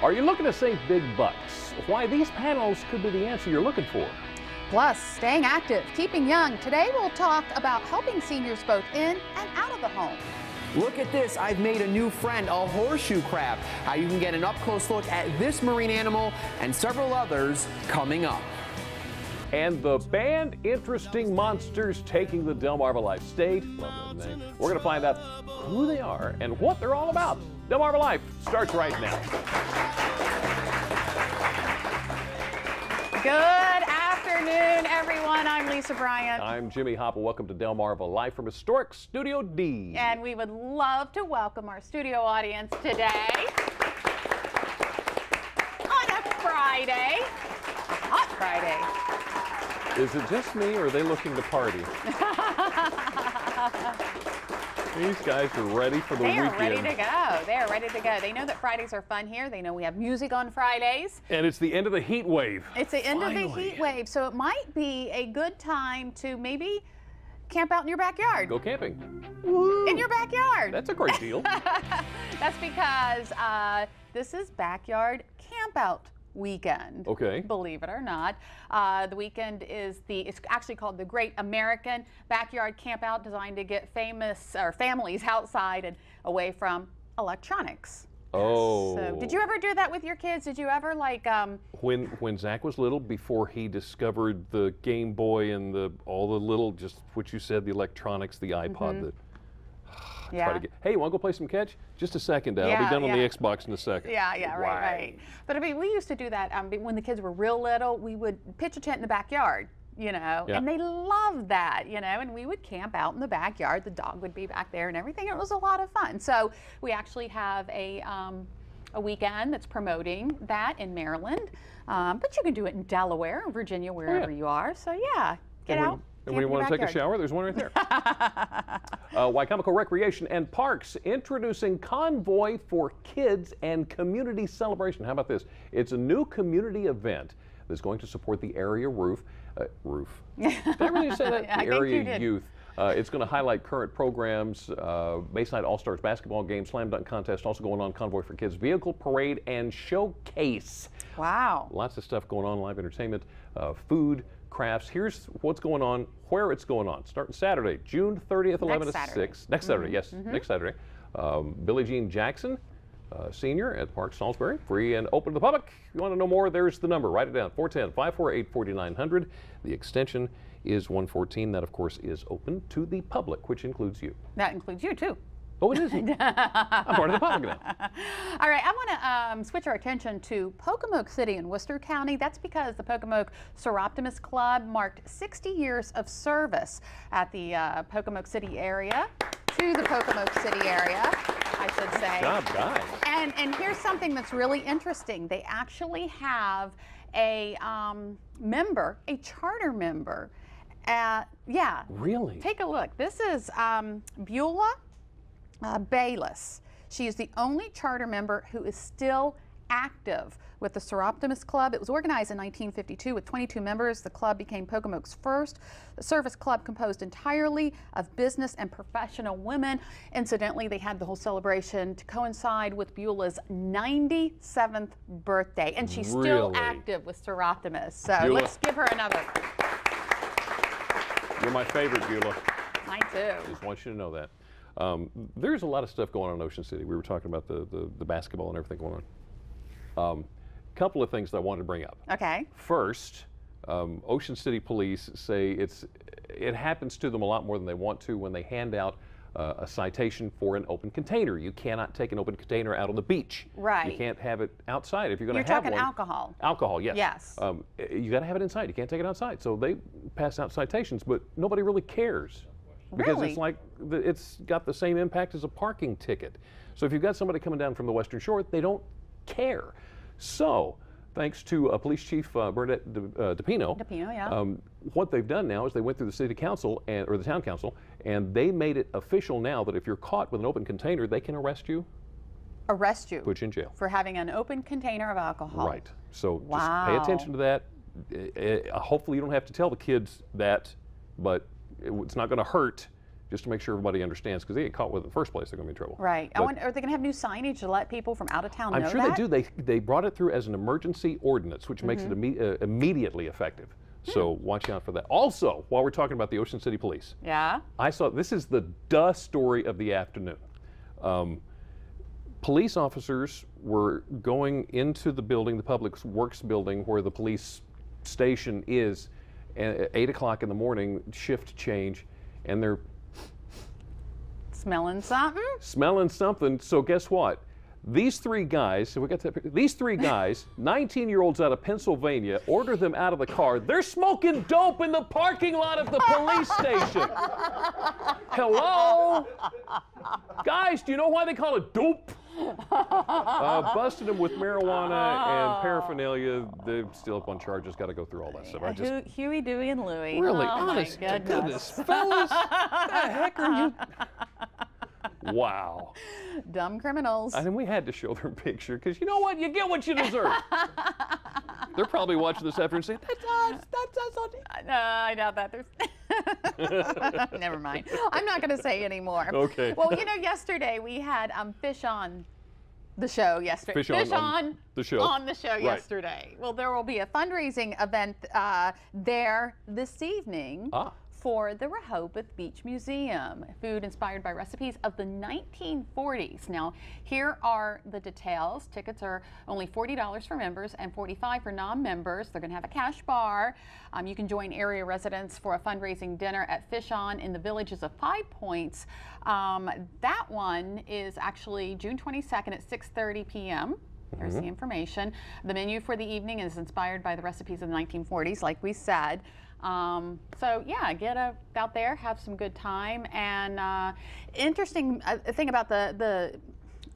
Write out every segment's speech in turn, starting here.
Are you looking to save big bucks? Why these panels could be the answer you're looking for. Plus, staying active, keeping young. Today we'll talk about helping seniors both in and out of the home. Look at this, I've made a new friend, a horseshoe crab. How you can get an up-close look at this marine animal and several others coming up. And the band Interesting Monsters taking the Delmarva Life stage. Love that name. We're going to find out who they are and what they're all about. Delmarva Life starts right now. Good afternoon, everyone. I'm Lisa Bryant. I'm Jimmy Hopple. Welcome to Delmarva Life from historic Studio D. And we would love to welcome our studio audience today on a Friday, a hot Friday. Is it just me, or are they looking to party? These guys are ready for the weekend. They are ready to go. They are ready to go. They know that Fridays are fun here. They know we have music on Fridays. And it's the end of the heat wave. It's the end of the heat wave, so it might be a good time to maybe camp out in your backyard. Go camping. Woo. In your backyard. That's a great deal. That's because this is backyard camp out weekend. Okay. Believe it or not. The weekend is it's actually called the Great American Backyard Camp Out, designed to get families outside and away from electronics. Oh. So, did you ever do that with your kids? Did you ever like when Zach was little, before he discovered the Game Boy and all the little, just what you said, the electronics, the iPod, that try to get, hey, you want to go play some catch? Just a second, Dad. I'll be done on the Xbox in a second. Yeah, right. But I mean, we used to do that when the kids were real little. We would pitch a tent in the backyard, and they loved that, and we would camp out in the backyard. The dog would be back there and everything. It was a lot of fun. So we actually have a weekend that's promoting that in Maryland, but you can do it in Delaware, Virginia, wherever you are. So yeah, get out. And when you want to take a shower, there's one right there. Pocomoke Recreation and Parks introducing Convoy for Kids and Community Celebration. How about this? It's a new community event that's going to support the area roof. Did I really say that? The area youth. It's going to highlight current programs, Bayside All-Stars basketball game, slam dunk contest, also going on, Convoy for Kids, vehicle parade, and showcase. Wow. Lots of stuff going on, live entertainment, food, crafts. Here's what's going on, where it's going on. Starting Saturday, June 30th, 11 to 6. Next Saturday, yes, next Saturday. Billie Jean Jackson, senior at Park Salisbury, free and open to the public. If you want to know more, there's the number. Write it down, 410-548-4900. The extension is 114. That, of course, is open to the public, which includes you. That includes you, too. Oh, it isn't. I'm part of the public now. All right, I want to switch our attention to Pocomoke City in Worcester County. That's because the Pocomoke Soroptomist Club marked 60 years of service at the Pocomoke City area, to the Pocomoke City area, I should say. Good job, guys. And here's something that's really interesting. They actually have a member, a charter member. Yeah. Really? Take a look. This is Beulah Bayless. She is the only charter member who is still active with the Soroptomist Club. It was organized in 1952 with 22 members. The club became Pocomoke's first service club composed entirely of business and professional women. Incidentally, they had the whole celebration to coincide with Beulah's 97th birthday, and she's still active with Soroptomist. So Beulah, let's give her another. You're my favorite, Beulah. Mine too. I just want you to know that. There's a lot of stuff going on in Ocean City. We were talking about the basketball and everything going on. Couple of things that I wanted to bring up. Okay. First, Ocean City police say it happens to them a lot more than they want to when they hand out a citation for an open container. You cannot take an open container out on the beach. Right. You can't have it outside if you're going to have one. You're talking alcohol. Alcohol, yes. Yes. You got to have it inside. You can't take it outside. So they pass out citations, but nobody really cares. Because it's like it's got the same impact as a parking ticket. So if you've got somebody coming down from the Western Shore, they don't care. So thanks to Police Chief Bernadette DePino, what they've done now is they went through the city council or the town council, and they made it official now that if you're caught with an open container, they can arrest you. Arrest you. Put you in jail. For having an open container of alcohol. Right. So just pay attention to that. Hopefully you don't have to tell the kids that, but it's not going to hurt just to make sure everybody understands, because they get caught with it in the first place, they're going to be in trouble. Right. I wonder, are they going to have new signage to let people from out of town know that? I'm sure they do. They brought it through as an emergency ordinance, which makes it immediately effective. So watch out for that. Also, while we're talking about the Ocean City Police, I saw, this is the story of the afternoon. Police officers were going into the building, the Public Works building, where the police station is, at 8 o'clock in the morning, shift change, and they're smelling something? Smelling something. So guess what? These three guys, so we got these three guys, 19-year-olds out of Pennsylvania, order them out of the car. They're smoking dope in the parking lot of the police station. Hello? Guys, do you know why they call it dope? Busted them with marijuana and paraphernalia. They're still up on charges. Got to go through all that stuff. Huey, Dewey, and Louie. Really, oh honest my to goodness, fellas, what the heck are you? Wow. Dumb criminals. And we had to show their picture, because you know what? You get what you deserve. They're probably watching this after and saying, that's us. No, I doubt that. Never mind. I'm not going to say anymore. Okay. Well, you know, yesterday we had Fish on the show yesterday. Fish on the show. On the show yesterday. Well, there will be a fundraising event there this evening. For the Rehoboth Beach Museum. Food inspired by recipes of the 1940s. Now, here are the details. Tickets are only $40 for members and $45 for non-members. They're going to have a cash bar. You can join area residents for a fundraising dinner at Fish On in the villages of 5 Points. That one is actually June 22nd at 6:30 p.m. There's the information. The menu for the evening is inspired by the recipes of the 1940s, like we said. So yeah, get out there, have some good time. And interesting thing about the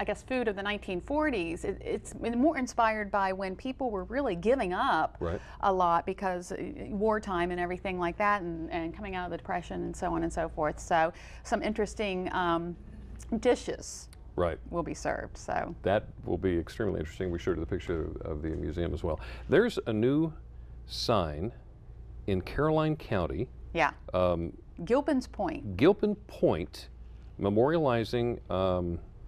I guess food of the 1940s, it's more inspired by when people were really giving up a lot because wartime and everything like that, and coming out of the Depression and so on and so forth. So some interesting dishes will be served. So that will be extremely interesting. We showed you the picture of the museum as well. There's a new sign in Caroline County. Gilpin's Point. Gilpin Point, memorializing,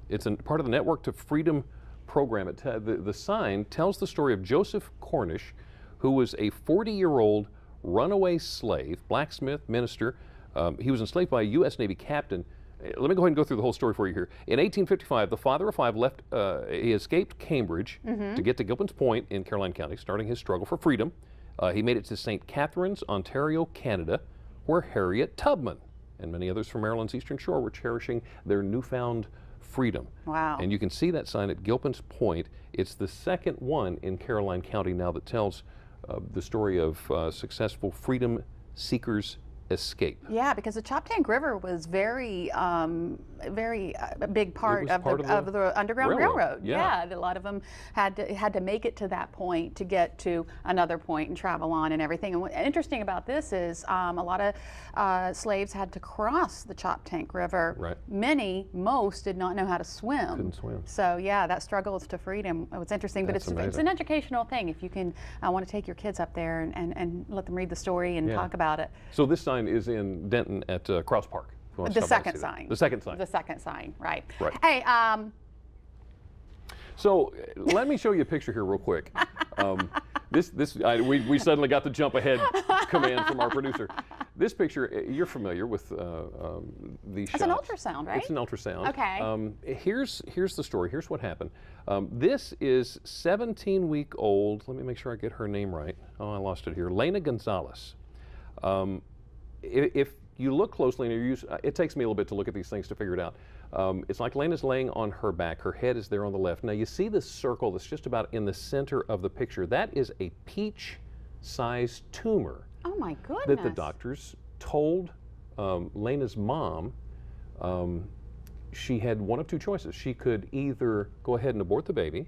it's part of the Network to Freedom program. The sign tells the story of Joseph Cornish, who was a 40-year-old runaway slave, blacksmith, minister. He was enslaved by a U.S. Navy captain. Let me go ahead and go through the whole story for you here. In 1855, the father of five left, he escaped Cambridge to get to Gilpin's Point in Caroline County, starting his struggle for freedom. He made it to St. Catharines, Ontario, Canada, where Harriet Tubman and many others from Maryland's Eastern Shore were cherishing their newfound freedom. Wow. And you can see that sign at Gilpin's Point. It's the second one in Caroline County now that tells the story of successful freedom seekers' escape. Yeah, because the Choptank River was very a big part of the Underground Railroad. Yeah, a lot of them had to make it to that point to get to another point and travel on and everything. And what's interesting about this is a lot of slaves had to cross the Choptank River. Most did not know how to swim. Couldn't swim. So yeah, that struggle to freedom was interesting. But it's an educational thing. If you can want to take your kids up there and let them read the story and talk about it. So this sign is in Denton at Cross Park. The second sign. The second sign. The second sign, right. Hey, so let me show you a picture here real quick. We suddenly got the jump ahead command from our producer. This picture, you're familiar with these shots. It's an ultrasound, right? It's an ultrasound. Okay. Here's the story. Here's what happened. This is 17-week-old. Let me make sure I get her name right. Oh, I lost it here. Lena Gonzalez. If you look closely, and it takes me a little bit to look at these things to figure it out. It's like Lena's laying on her back. Her head is there on the left. Now you see this circle that's just about in the center of the picture. That is a peach-sized tumor. Oh my goodness. That the doctors told Lena's mom she had one of two choices. She could either go ahead and abort the baby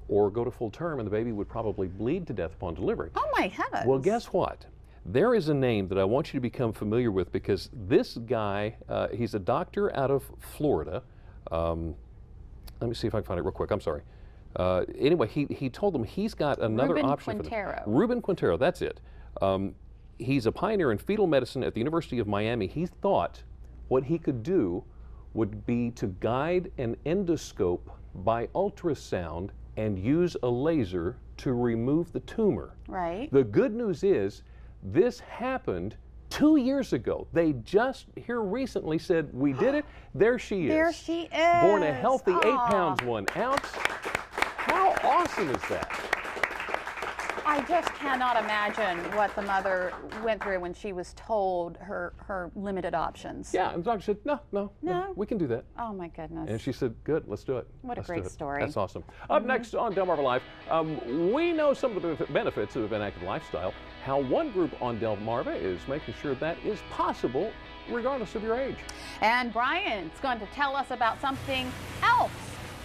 or go to full term, and the baby would probably bleed to death upon delivery. Oh my heavens. Well, guess what? There is a name that I want you to become familiar with, because this guy, he's a doctor out of Florida. Let me see if I can find it real quick. I'm sorry. Anyway, he told them he's got another option for them. Ruben Quintero, that's it. He's a pioneer in fetal medicine at the University of Miami. He thought what he could do would be to guide an endoscope by ultrasound and use a laser to remove the tumor. Right. The good news is this happened 2 years ago. They just here recently said, we did it. There she is. There she is. Born a healthy 8 Aw. pounds 1 ounce. How awesome is that? I just cannot imagine what the mother went through when she was told her limited options. Yeah, and the doctor said, no, we can do that. Oh my goodness. And she said, good, let's do it. What a Let's do great it." story. That's awesome. Up next on Delmarva Life, we know some of the benefits of an active lifestyle, how one group on Delmarva is making sure that is possible regardless of your age. And Brian's going to tell us about something else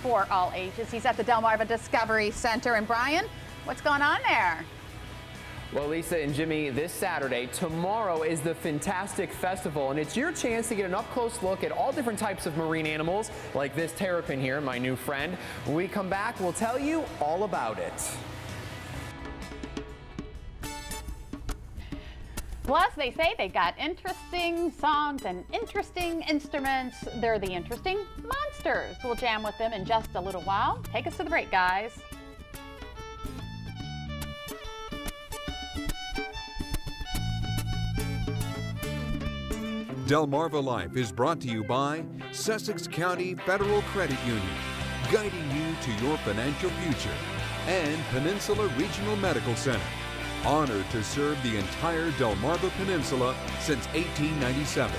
for all ages. He's at the Delmarva Discovery Center. And Brian, what's going on there? Well, Lisa and Jimmy, this Saturday, tomorrow is the Fantastic Festival, and it's your chance to get an up-close look at all different types of marine animals, like this terrapin here, my new friend. When we come back, we'll tell you all about it. Plus, they say they got interesting songs and interesting instruments. They're the interesting monsters. We'll jam with them in just a little while. Take us to the break, guys. Delmarva Life is brought to you by Sussex County Federal Credit Union, guiding you to your financial future, and Peninsula Regional Medical Center, honored to serve the entire Delmarva Peninsula since 1897.